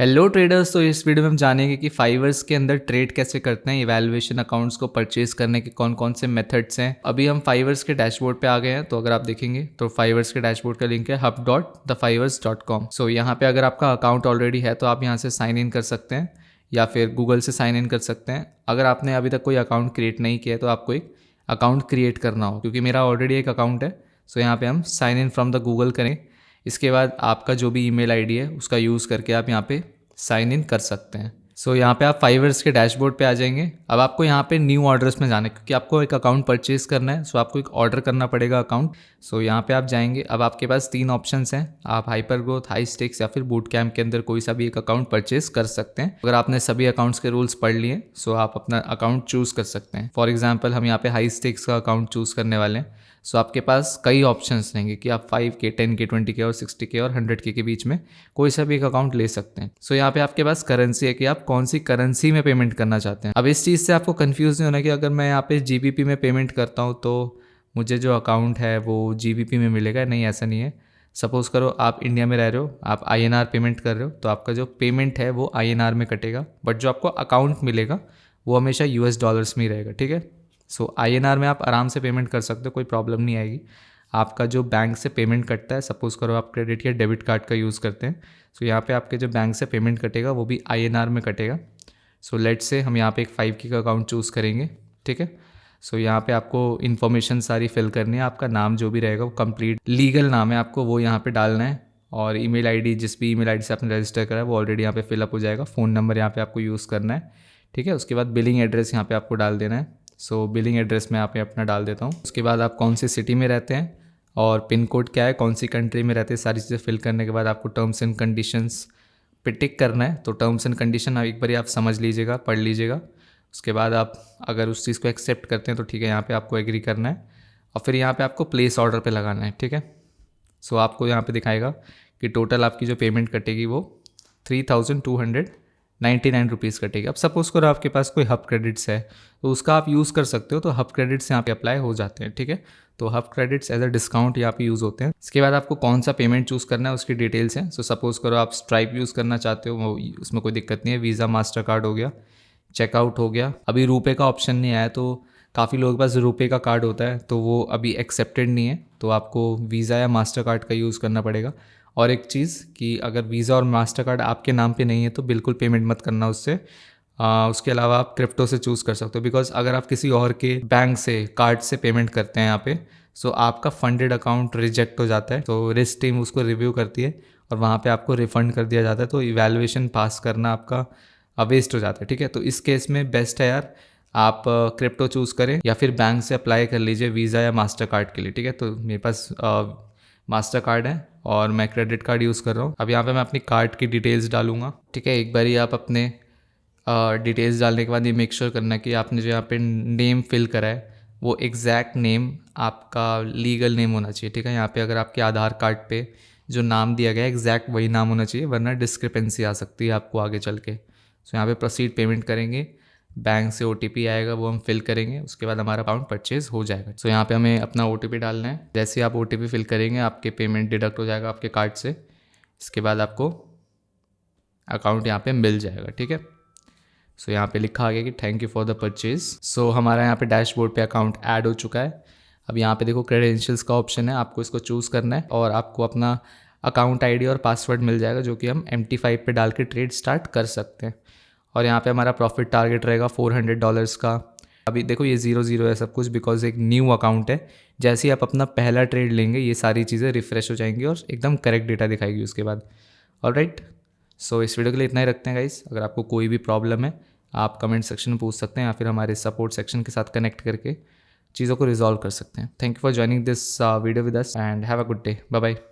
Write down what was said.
Hello traders. तो इस video में हम जानेंगे कि फाइवर्स के अंदर ट्रेड कैसे करते हैं, इवैल्यूएशन अकाउंट्स को परचेज करने के कौन कौन से मेथड्स हैं। अभी हम फाइवर्स के डैशबोर्ड पे आ गए हैं। तो अगर आप देखेंगे तो फाइवर्स के डैशबोर्ड का लिंक है hub.thefivers.com। सो यहाँ पे अगर आपका अकाउंट ऑलरेडी है तो आप यहाँ से साइन इन कर सकते हैं या फिर गूगल से साइन इन कर सकते हैं। अगर आपने अभी तक कोई अकाउंट क्रिएट नहीं किया है तो आपको एक अकाउंट क्रिएट करना हो, क्योंकि मेरा ऑलरेडी एक अकाउंट है। सो यहाँ पे हम sign in from the Google करें। इसके बाद आपका जो भी ईमेल आईडी है उसका यूज़ करके आप यहाँ पे साइन इन कर सकते हैं। सो यहाँ पे आप फाइवर्स के डैशबोर्ड पे आ जाएंगे। अब आपको यहाँ पे न्यू ऑर्डर्स में जाना है, क्योंकि आपको एक अकाउंट परचेज करना है। सो आपको एक ऑर्डर करना पड़ेगा अकाउंट। सो यहाँ पे आप जाएंगे। अब आपके पास 3 ऑप्शंस हैं। आप हाइपर ग्रोथ, हाई स्टेक्स या फिर बूट कैम्प के अंदर कोई सा भी एक अकाउंट परचेज कर सकते हैं। अगर आपने सभी अकाउंट्स के रूल्स पढ़ लिए सो आप अपना अकाउंट चूज़ कर सकते हैं। फॉर एग्जाम्पल हम यहाँ पे हाई स्टेक्स का अकाउंट चूज़ करने वाले हैं। सो आपके पास कई ऑप्शंस रहेंगे कि आप 5K, 10K, 20K और 60K और 100K के बीच में कोई सा भी एक अकाउंट ले सकते हैं। सो यहाँ पे आपके पास करेंसी है कि आप कौन सी करेंसी में पेमेंट करना चाहते हैं। अब इस चीज़ से आपको कंफ्यूज नहीं होना कि अगर मैं यहाँ पे GBP में पेमेंट करता हूँ तो मुझे जो अकाउंट है वो GBP में मिलेगा। नहीं, ऐसा नहीं है। सपोज़ करो आप इंडिया में रह रहे हो, आप INR पेमेंट कर रहे हो, तो आपका जो पेमेंट है वो INR में कटेगा, बट जो आपको अकाउंट मिलेगा वो हमेशा US डॉलर्स में ही रहेगा। ठीक है। सो INR में आप आराम से पेमेंट कर सकते हो, कोई प्रॉब्लम नहीं आएगी। आपका जो बैंक से पेमेंट कटता है, सपोज़ करो आप क्रेडिट या डेबिट कार्ड का यूज़ करते हैं, सो यहाँ पे आपके जो बैंक से पेमेंट कटेगा वो भी INR में कटेगा। सो लेट से हम यहाँ पे एक 5K का अकाउंट चूज़ करेंगे। ठीक है। सो यहाँ पे आपको इन्फॉर्मेशन सारी फिल करनी है। आपका नाम जो भी रहेगा वो कंप्लीट लीगल नाम है, आपको वो यहाँ पे डालना है। और ईमेल आईडी, जिस भी ईमेल आईडी से आपने रजिस्टर करा है वो ऑलरेडी यहाँ पे फिलअप हो जाएगा। फ़ोन नंबर यहाँ पे आपको यूज़ करना है। ठीक है। उसके बाद बिलिंग एड्रेस यहाँ पे आपको डाल देना है। सो बिलिंग एड्रेस मैं यहाँ पे अपना डाल देता हूँ। उसके बाद आप कौन सी सिटी में रहते हैं और पिन कोड क्या है, कौन सी कंट्री में रहते हैं, सारी चीज़ें फिल करने के बाद आपको टर्म्स एंड कंडीशंस पे टिक करना है। तो टर्म्स एंड कंडीशन एक बार आप समझ लीजिएगा, पढ़ लीजिएगा। उसके बाद आप अगर उस चीज़ को एक्सेप्ट करते हैं तो ठीक है, यहाँ पे आपको एग्री करना है और फिर यहाँ पे आपको प्लेस ऑर्डर पे लगाना है। ठीक है। सो आपको यहाँ पे दिखाएगा कि टोटल आपकी जो पेमेंट कटेगी वो 3299 रुपीज़ कटेगी। अब सपोज़ करो आपके पास कोई हब क्रेडिट्स है तो उसका आप यूज़ कर सकते हो। तो हब क्रेडिट्स यहाँ पे अप्लाई हो जाते हैं। ठीक है। तो hub credits as a discount यहाँ पे यूज़ होते हैं। इसके बाद आपको कौन सा पेमेंट चूज़ करना है उसकी डिटेल्स हैं। सो सपोज़ करो आप स्ट्राइप यूज़ करना चाहते हो, वो उसमें कोई दिक्कत नहीं है। वीज़ा, मास्टर कार्ड हो गया, चेकआउट हो गया। अभी रुपए का ऑप्शन नहीं आया, तो काफ़ी लोगों के पास रुपए का कार्ड होता है तो वो अभी एक्सेप्टेड नहीं है, तो आपको वीज़ा या मास्टर कार्ड का यूज़ करना पड़ेगा। और एक चीज़ कि अगर वीज़ा और मास्टर कार्ड आपके नाम पे नहीं है तो बिल्कुल पेमेंट मत करना उससे। उसके अलावा आप क्रिप्टो से चूज़ कर सकते हो, बिकॉज अगर आप किसी और के बैंक से, कार्ड से पेमेंट करते हैं यहाँ पे, सो आपका फंडेड अकाउंट रिजेक्ट हो जाता है। तो रिस्क टीम उसको रिव्यू करती है और वहाँ पे आपको रिफ़ंड कर दिया जाता है। तो इवैल्यूएशन पास करना आपका वेस्ट हो जाता है। ठीक है। तो इस केस में बेस्ट है यार, आप क्रिप्टो चूज़ करें या फिर बैंक से अप्लाई कर लीजिए वीज़ा या मास्टर कार्ड के लिए। ठीक है। तो मेरे पास मास्टर कार्ड है और मैं क्रेडिट कार्ड यूज़ कर रहा हूँ। अब यहाँ पे मैं अपनी कार्ड की डिटेल्स डालूंगा। ठीक है। एक बार ही आप अपने डिटेल्स डालने के बाद ये मेक श्योर करना कि आपने जो यहाँ पे नेम फिल करा है वो एग्जैक्ट नेम आपका लीगल नेम होना चाहिए। ठीक है। यहाँ पे अगर आपके आधार कार्ड पे जो नाम दिया गया है एग्जैक्ट वही नाम होना चाहिए, वरना डिस्क्रिपेंसी आ सकती है आपको आगे चल के। सो यहाँ पे प्रोसीड पेमेंट करेंगे, बैंक से OTP आएगा वो हम फिल करेंगे, उसके बाद हमारा अकाउंट परचेज हो जाएगा। सो यहाँ पे हमें अपना OTP डालना है। जैसे ही आप OTP फिल करेंगे आपके पेमेंट डिडक्ट हो जाएगा आपके कार्ड से। इसके बाद आपको अकाउंट यहाँ पे मिल जाएगा। ठीक है। सो यहाँ पे लिखा आ गया कि thank you for the purchase. So हमारा यहाँ पे डैशबोर्ड पे अकाउंट ऐड हो चुका है। अब यहाँ पे देखो क्रेडेंशियल्स का ऑप्शन है, आपको इसको चूज़ करना है और आपको अपना अकाउंट ID और पासवर्ड मिल जाएगा, जो कि हम MT5 पे डाल के ट्रेड स्टार्ट कर सकते हैं। और यहाँ पे हमारा प्रॉफिट टारगेट रहेगा $400 का। अभी देखो ये 0 है सब कुछ, बिकॉज एक न्यू अकाउंट है। जैसे ही आप अपना पहला ट्रेड लेंगे ये सारी चीज़ें रिफ्रेश हो जाएंगी और एकदम करेक्ट डेटा दिखाएगी उसके बाद। ऑलराइट। सो इस वीडियो के लिए इतना ही रखते हैं गाइस। अगर आपको कोई भी प्रॉब्लम है आप कमेंट सेक्शन में पूछ सकते हैं या फिर हमारे सपोर्ट सेक्शन के साथ कनेक्ट करके चीज़ों को रिजॉल्व कर सकते हैं। Thank you for joining this video with us and have a good day. Bye bye.